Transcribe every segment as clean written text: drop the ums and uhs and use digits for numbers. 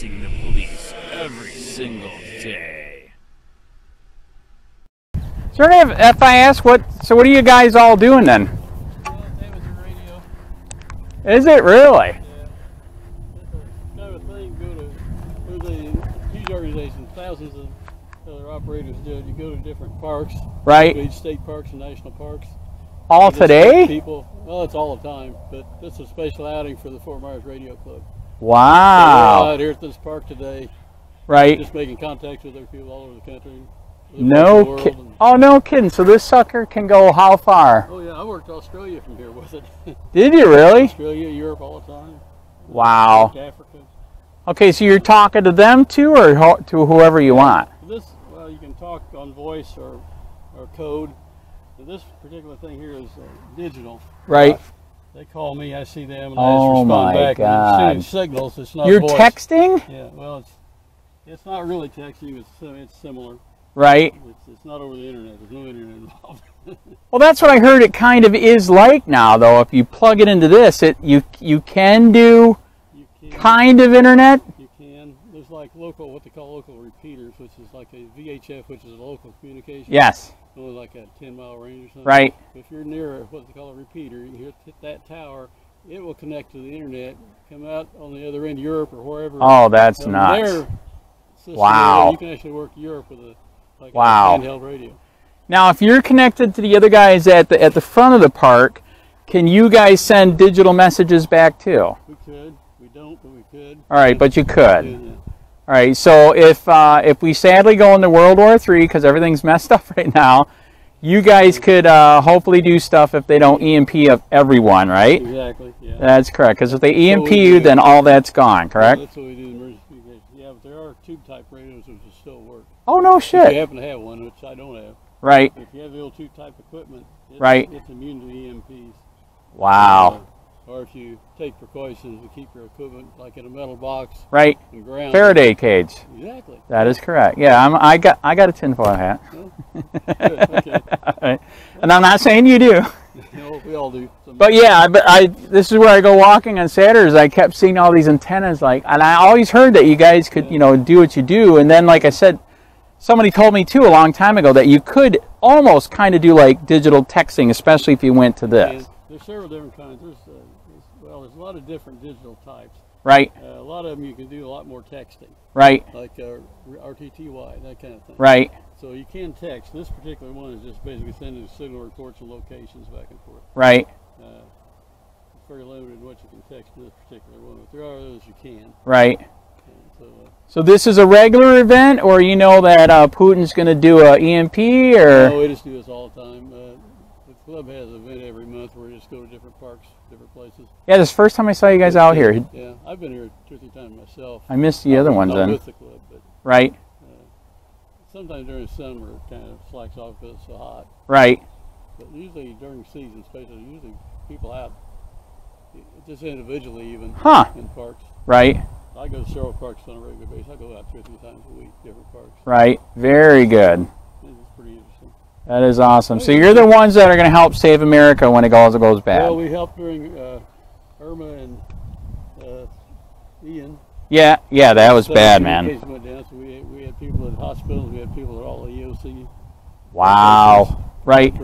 facing the police every single day. Sir, if I ask what are you guys all doing then? Radio. Is it really? Yeah. It's kind of a thing. There's a huge organization, thousands of other operators do it. You go to different parks, Right. state parks and national parks. All today? People, well, it's all the time, but this is a special outing for the Fort Myers Radio Club. Wow. So we're out here at this park today, Right. just making contacts with other people all over the country. No kidding. Oh, no kidding. So this sucker can go how far? Oh yeah, I worked Australia from here with it. Did you really? Australia, Europe, all the time. Wow. Africa. Okay, so you're talking to them too, or to whoever you want? This, well, you can talk on voice or code. And this particular thing here is digital. Right. They call me, I see them, and I just respond my back. God. And it's shooting signals. It's not You're voice. texting? Yeah. Well, it's not really texting. It's similar. Right. It's not over the internet. There's no internet involved. Well, that's what I heard it kind of is like now, though. If you plug it into this, you can do kind of internet. You can. There's like local, what they call local repeaters, which is like a VHF, which is a local communication. Yes. Only like a 10-mile range or something. Right. If you're near what they call a repeater, you hit that tower, it will connect to the internet, come out on the other end, Europe or wherever. Oh, that's nuts. Wow. You can actually work Europe with a wow. handheld radio. Now, if you're connected to the other guys at the front of the park, can you guys send digital messages back too? We could. We don't, but we could. All right, but you could. Yeah. All right, so if we sadly go into World War III because everything's messed up right now, you guys could hopefully do stuff if they don't EMP of everyone, right? Exactly, yeah. That's correct, because if they EMP you, then all that's gone, correct? Yeah, that's what we do in emergency communication. Yeah, but there are tube-type radios which will still work. Oh, no shit. If you happen to have one, which I don't have. Right. If you have the old tube-type equipment, it's immune to EMPs. Wow. Or if you take precautions to keep your equipment like in a metal box. Right. And ground. Faraday cage. Exactly. That is correct. Yeah, I got a tinfoil hat. Good, okay. Right. And I'm not saying you do. No, we all do. But yeah, this is where I go walking on Saturdays. I kept seeing all these antennas, and I always heard that you guys could, do what you do. And then, like I said, somebody told me too a long time ago that you could almost kind of do like digital texting, especially if you went to this. There's several different kinds. There's a lot of different digital types. Right. A lot of them you can do a lot more texting. Right. Like RTTY, that kind of thing. Right. So you can text. This particular one is just basically sending signal reports and locations back and forth. Right. It's very limited what you can text in this particular one, but there are others you can. Right. So this is a regular event, or that Putin's going to do a EMP, or? No, we just do this all the time. The club has an event every month where we just go to different parks, different places. Yeah, this is the first time I saw you guys out here. Yeah, I've been here 2 or 3 times myself. I missed the other ones then. With the club, but right. Sometimes during the summer it kind of slacks off because it's so hot. Right. But usually during the season, especially, people out, just individually even, in parks. Right. I go to several parks on a regular basis. I go out 2 or 3 times a week, different parks. Right. Very good. It's pretty interesting. That is awesome. So you're the ones that are going to help save America when it goes bad. Well, we helped during Irma and Ian. Yeah, that was bad, man. Went down, so we had people at hospitals, we had people at all the EOC. Wow. Right.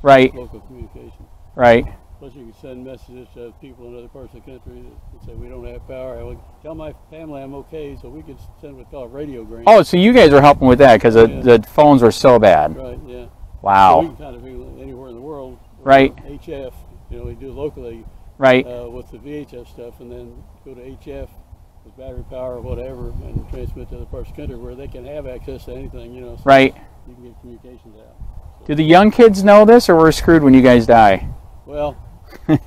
Right. Local communication. Right. Plus you can send messages to people in other parts of the country that say we don't have power. I would tell my family I'm okay, so we could send what's called radiogram. Oh, so you guys were helping with that because the phones were so bad. Right, yeah. Wow. So we can kind of be anywhere in the world. Right. HF, we do locally. Right. With the VHF stuff, and then go to HF with battery power or whatever, and transmit to other parts of the country where they can have access to anything, So right. You can get communications out. So. Do the young kids know this, or we're screwed when you guys die? Well, kind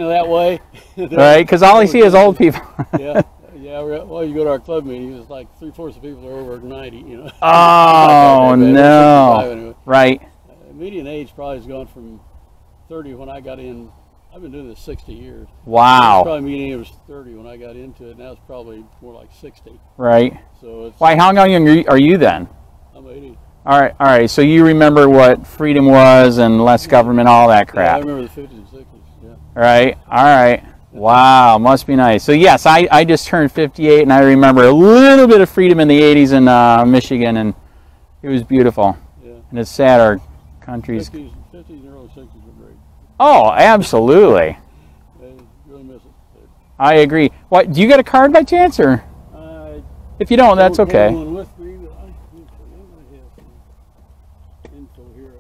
of that way. Right, because all I see is old people. Yeah. Well, you go to our club meetings, it's like 3/4 of people are over 90, Oh, no. Anyway. Right. Median age probably has gone from 30 when I got in. I've been doing this 60 years. Wow. Probably median age was 30 when I got into it. Now it's probably more like 60. Right. So it's, why? How young are you then? I'm 80. All right. So you remember what freedom was and less government, all that crap. Yeah, I remember the 50s and 60s. Yeah. Right. All right. Wow, must be nice. So yes, I just turned 58, and I remember a little bit of freedom in the 80s in Michigan, and it was beautiful. Yeah. And it's sad our country's... 50s and early 60s were great. Oh, absolutely. I really miss it. I agree. What, do you get a card by chance, or? If you don't, that's okay. Have one with me, but I think I have some info here.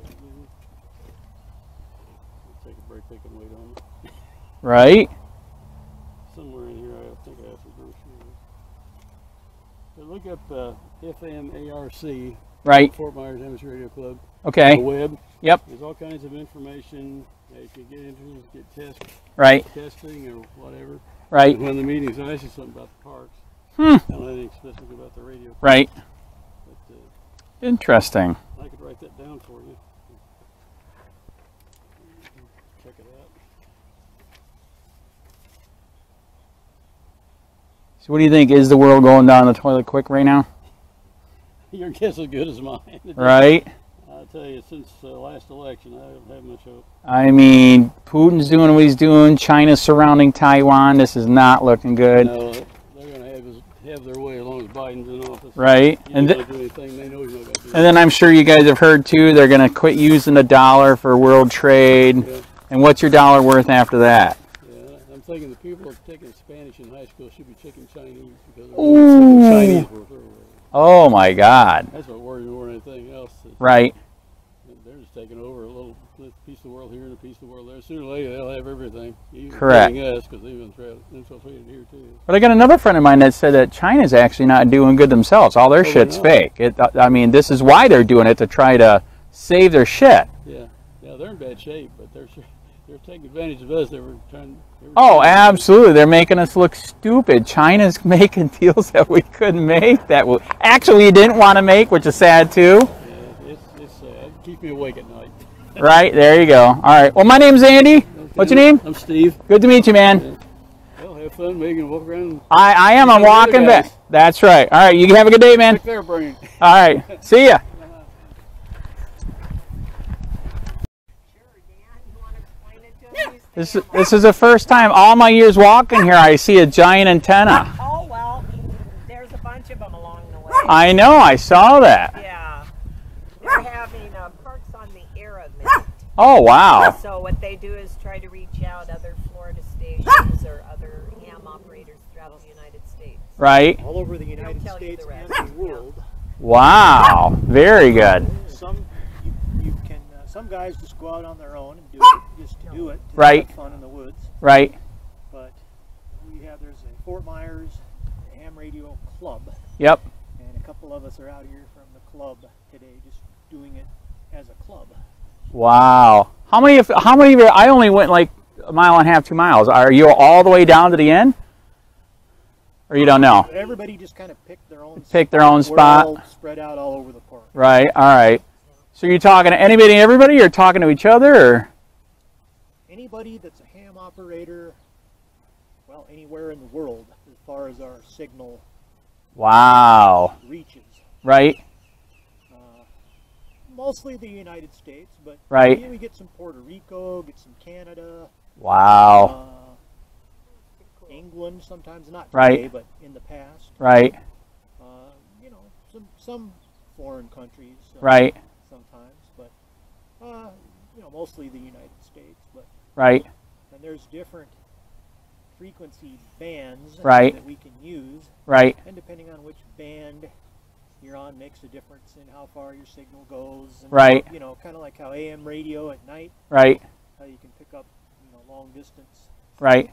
I'll take a break, they can wait on it. Right. Somewhere in here, I think I have some brochures. But look up FMARC, Right. Fort Myers Amateur Radio Club. Okay. On the web. Yep. There's all kinds of information. You can get interested, get testing or whatever. Right. And when the meetings, I asked you something about the parks. Hmm. I don't know anything specific about the radio. Right. But, interesting. I could write that down for you. Check it out. So what do you think? Is the world going down the toilet quick right now? Your guess is as good as mine. Right. I'll tell you, since the last election, I don't have much hope. I mean, Putin's doing what he's doing. China's surrounding Taiwan. This is not looking good. No, they're going to have their way as long as Biden's in office. Right. He's not going to do anything. They know he's not going to do. And then I'm sure you guys have heard too, they're going to quit using the dollar for world trade. Yeah. And what's your dollar worth after that? Yeah, I'm thinking the people taking Spanish in high school should be taking Chinese because Ooh. Chinese were through. Oh my God. That's what worries me more than anything else. Right. They're just taking over a little piece of the world here and a piece of the world there. Sooner or later, they'll have everything. Even Correct. Us, because they've been infiltrated here too. But I got another friend of mine that said that China's actually not doing good themselves. All their shit's fake. I mean, this is why they're doing it, to try to save their shit. Yeah, they're in bad shape, but they're taking advantage of us. They were trying. Oh, absolutely. They're making us look stupid. China's making deals that we couldn't make, that we actually didn't want to make, which is sad too. Yeah, it's sad. Keep me awake at night. Right, there you go. All right. Well, my name's Andy. Okay. What's your name? I'm Steve. Good to meet you, man. Yeah. Well, have fun. Maybe you can walk around. I am. I'm walking back. That's right. All right. You have a good day, man. Take care, Brian. All right. See ya. This is the first time all my years walking here I see a giant antenna. Oh, well, there's a bunch of them along the way. I know, I saw that. Yeah. They're having parks on the air event. Oh, wow. So what they do is try to reach out other Florida stations or other ham operators throughout the United States. Right. All over the United States and the world. Wow. Very good. Some guys just go out on their own and do it just to do it. To right. Have fun in the woods. Right. But there's a Fort Myers Ham Radio Club. Yep. And a couple of us are out here from the club today, just doing it as a club. Wow. How many of you? I only went like a mile and a half, 2 miles. Are you all the way down to the end? Or you don't know? Everybody just kind of picked their own spot. We're all spread out all over the park. Right. All right. So you're talking to anybody and everybody? You're talking to each other? Or? Anybody that's a ham operator, well, anywhere in the world as far as our signal reaches. Right. Mostly the United States, but right. We get some Puerto Rico, get some Canada. Wow. England sometimes, not today, right. but in the past. Right. You know, some foreign countries. Right. Sometimes, but you know, mostly the United States. But right. And there's different frequency bands right. that we can use. Right. And depending on which band you're on makes a difference in how far your signal goes. And right. You know, kind of like how AM radio at night. Right. How you can pick up, you know, long distance. Right.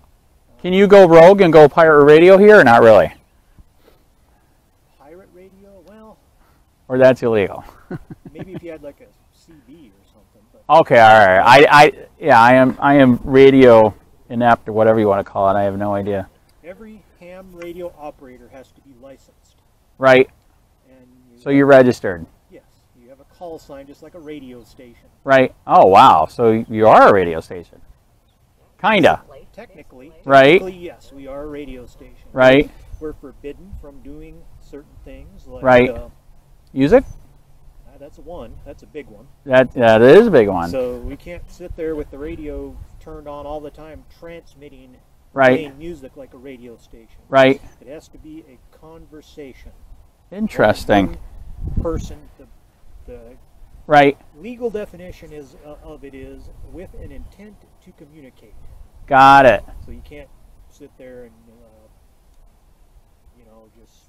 Can you go rogue and go pirate radio here or not really? Pirate radio? Well. Or that's illegal. Maybe if you had like a CB or something. But okay, all right. I am radio inept or whatever you want to call it. I have no idea. Every ham radio operator has to be licensed. Right. And so you're registered. Yes. You have a call sign just like a radio station. Right. Oh, wow. So you are a radio station. Kinda. Technically, right. Yes, we are a radio station. Right. We're forbidden from doing certain things like right. Music? That's one. That's a big one. That is a big one. So we can't sit there with the radio turned on all the time transmitting Right. playing music like a radio station. Right. It has to be a conversation. Interesting. One person, the Right. legal definition of it is with an intent to communicate. Got it. So you can't sit there and just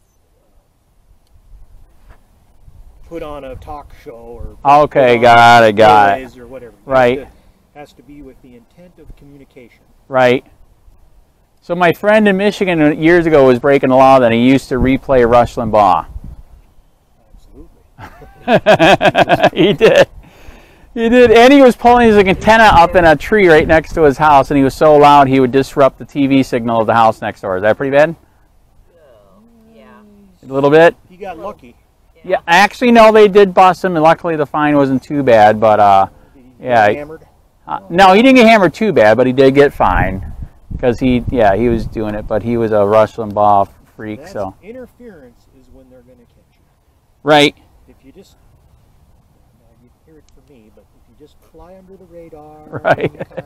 put on a talk show or Okay, got it. or whatever. Right. Has to be with the intent of communication. Right. So my friend in Michigan years ago was breaking the law that he used to replay Rush Limbaugh. Absolutely. He did. He did. And he was pulling his antenna up in a tree right next to his house, and he was so loud he would disrupt the TV signal of the house next door. Is that pretty bad? Yeah. A little bit? He got lucky. Yeah, actually, no, they did bust him, and luckily the fine wasn't too bad, but, yeah. Hammered? No, he didn't get hammered too bad, but he did get fined, because he was doing it, but he was a Rush Limbaugh freak, That's so. interference is when they're going to catch you. Right. If you just, you can hear it from me, but if you just fly under the radar, Right. but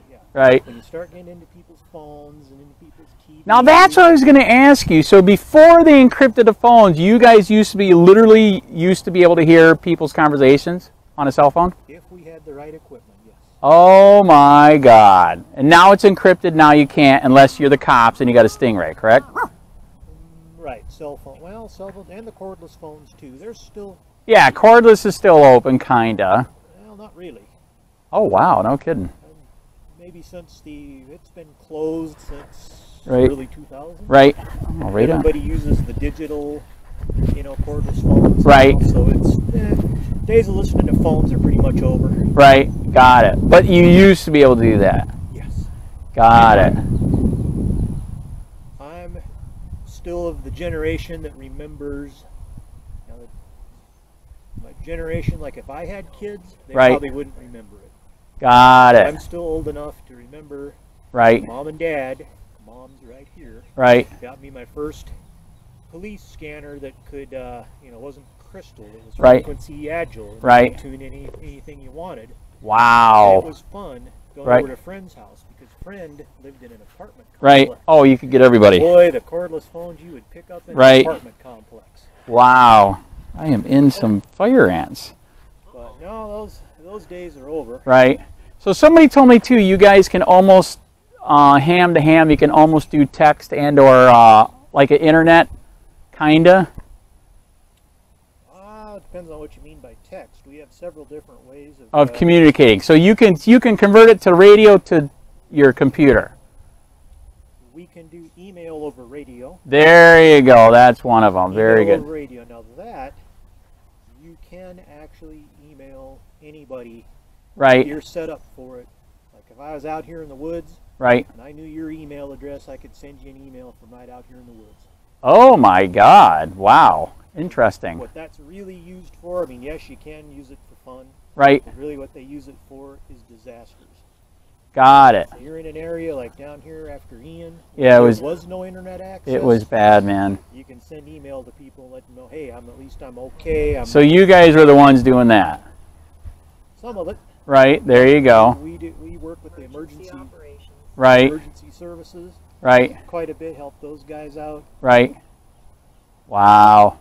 yeah. Right. When you start getting into people's phones and into people's TVs. Now that's what I was going to ask you. So before they encrypted the phones, you guys used to be able to hear people's conversations on a cell phone? If we had the right equipment, yes. Oh my God. And now it's encrypted, now you can't unless you're the cops and you got a Stingray, correct? Right, cell phone. Well, cell phones and the cordless phones too. There's still. Yeah, cordless is still open, kinda. Well, not really. Oh wow, no kidding. Maybe since it's been closed since Right. early 2000s. Right. Oh, right on. Everybody uses the digital, cordless phones. Right. So it's days of listening to phones are pretty much over. Right, got it. But you used to be able to do that. Yes. Got it. I'm still of the generation that remembers. My generation, like if I had kids, they Right. probably wouldn't remember it. Got I'm it. still old enough to remember. Right. Mom and Dad. Mom's right here. Right. Got me my first police scanner that could, wasn't crystal. It was Right. frequency agile. Right. You could tune anything you wanted. Wow. It was fun going Right. over to a friend's house because friend lived in an apartment complex. Right. Oh, you could get everybody. Boy, the cordless phones you would pick up in Right. an apartment complex. Wow. I am in some fire ants. But no, those days are over. Right. So somebody told me too, you guys can almost ham to ham. You can almost do text and or like an internet, kinda. It depends on what you mean by text. We have several different ways Of communicating. So you can convert it to radio to your computer. We can do email over radio. There you go. That's one of them. Very Email good. over radio. Now that you can actually email anybody. Right. You're set up for it. Like if I was out here in the woods. Right. And I knew your email address, I could send you an email from right out here in the woods. Oh my God. Wow. Interesting. What that's really used for, I mean, yes, you can use it for fun. Right. But really what they use it for is disasters. Got it. So you're in an area like down here after Ian. Yeah, there was no internet access. It was bad, man. You can send email to people and let them know, hey, at least I'm okay. So you guys are the ones doing that. Some of it. Right. There you go. We work with the emergency operations. Right. Emergency services. Right. Quite a bit. Help those guys out. Right. Wow.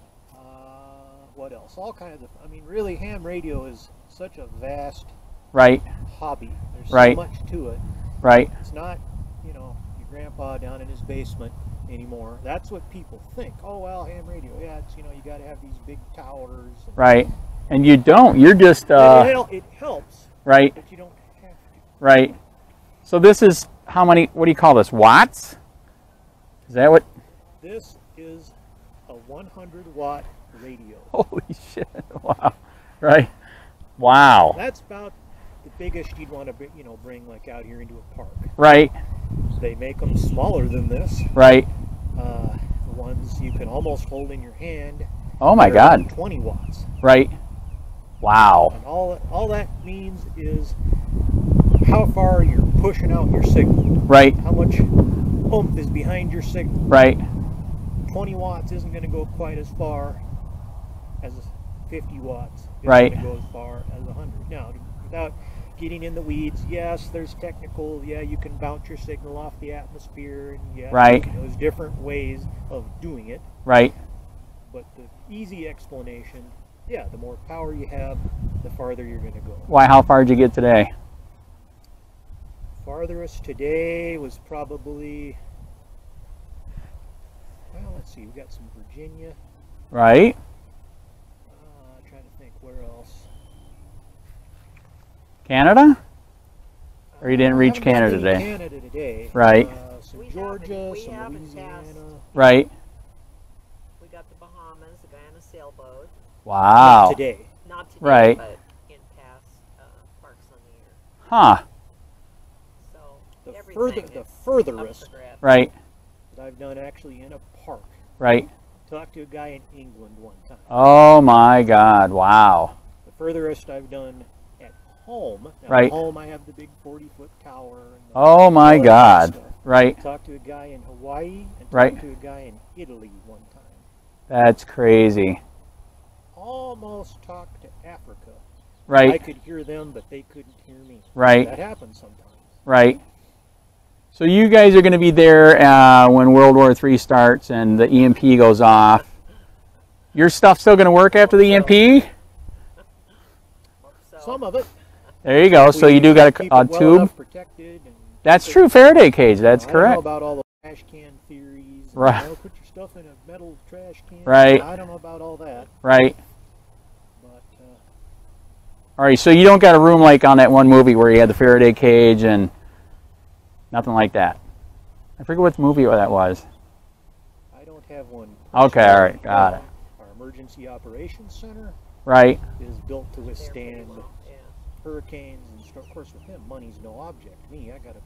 What else? All kinds of. I mean, really, ham radio is such a vast. Right. Hobby. There's Right. so much to it. Right. It's not, your grandpa down in his basement anymore. That's what people think. Oh well, ham radio. Yeah, it's you got to have these big towers. Right. And you don't. You're just. It helps. Right. But you don't have to. Right. So this is how many? What do you call this? Watts? Is that what? This is a 100-watt radio. Holy shit! Wow. Right. Wow. That's about the biggest you'd want to, bring like out here into a park. Right. They make them smaller than this. Right. The ones you can almost hold in your hand. Oh my God. 20 watts. Right. Wow. And all that means is how far you're pushing out your signal. Right. How much oomph is behind your signal. Right. 20 watts isn't going to go quite as far as 50 watts. It's Right. going to go as far as 100. Now, without getting in the weeds, yes, there's technical, yeah, you can bounce your signal off the atmosphere, and yeah, Right. there's different ways of doing it. Right. But the easy explanation, yeah, the more power you have, the farther you're going to go. Why? How far did you get today? Farthest today was probably, well, let's see, we got some Virginia. Right. Trying to think where else. Canada? Or you didn't reach I haven't Canada been in today? Canada today. Right. Some We Georgia, haven't- we some haven't Louisiana. passed. Right. We got the Bahamas, the guy on a sailboat. Wow. Today. Not today, Right. but in past parks on the year. Huh. So The everything the is furthest up for grabs. Right. that I've done actually in a park. Right. Talked to a guy in England one time. Oh my God. Wow. The furthest I've done at home. Now Right. At home I have the big 40-foot tower. And the Oh my all that God. stuff. Right. Talked to a guy in Hawaii and talked Right. to a guy in Italy one time. That's crazy. Almost talked to Africa. I Right. could hear them, but they couldn't hear me. Right. That happens sometimes. Right. So you guys are going to be there when World War III starts and the EMP goes off. Your stuff still going to work after the EMP? So, Some of it. There you go. So We you do got keep a it well tube? enough protected and That's true. Faraday cage. That's I don't know correct. about all the trash can theories. Right. You know, put your stuff in a metal trash can. Right. I don't know about all that. Right. But All right. So you don't got a room like on that one movie where you had the Faraday cage and nothing like that. I forget what movie that was. I don't have one. Okay. All right. Got it. Our emergency operations center Right. is built to they're pretty withstand well, yeah. hurricanes and stuff. Of course, with them, money's no object. Me, I got to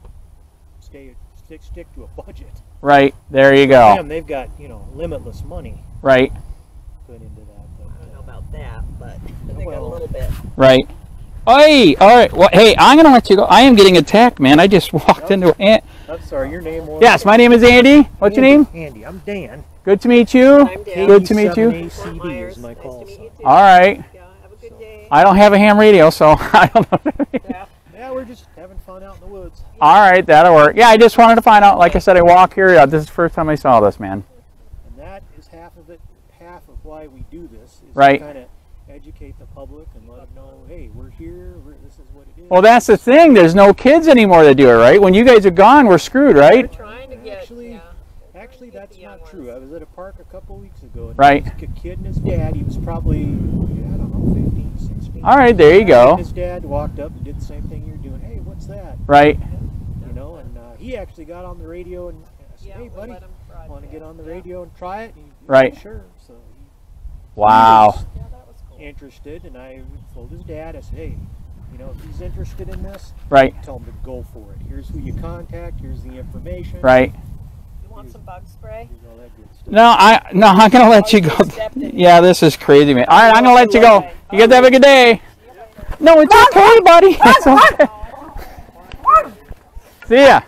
stick to a budget. Right. There you go. Them, they've got, you know, limitless money Right. put into that. I don't know about that, but they got a well, little bit. Right. Hey, all right. Well, hey, I'm going to let you go. I am getting attacked, man. I just walked into an. I'm sorry, your name was? Yes, my name is Andy. What's your name? Andy. I'm Dan. Good to meet you. I'm Dan. Good to meet you. Fort ACD Myers. is my Nice call to meet you sign. too. All right. Yeah, have a good day. I don't have a ham radio, so I don't know. Yeah, we're just having fun out in the woods. All right, that'll work. Yeah, I just wanted to find out. Like I said, I walk here. This is the first time I saw this, man. And that is half of it. Half of why we do this is Right. to kind of educate the public and let them know, hey, we're here. This is what it is. Well, that's the thing. There's no kids anymore that do it, right? When you guys are gone, we're screwed, We're right? trying to get, Actually, get that's the young not true. ones. I was at a park a couple weeks ago. And Right. there was a kid and his dad. He was probably, I don't know, 15, 16. All right, there you go. And his dad walked up and did the same thing you're doing. Hey, what's that? Right. You know, and he actually got on the radio and I said, Yeah, hey, we'll buddy, let 'em want to get on the broadcast, radio and try it? And he, Right. Sure. So he Wow. was Yeah, that was cool. interested, and I told his dad, I said, hey, you know, if he's interested in this, Right. tell him to go for it. Here's who you contact. Here's the information. Right. You want some bug spray? Here's all that good stuff. No, I'm gonna let you go. Yeah, this is crazy, man. All right, I'm gonna let you go. You guys have a good day. No, it's okay, buddy. It's okay. See ya.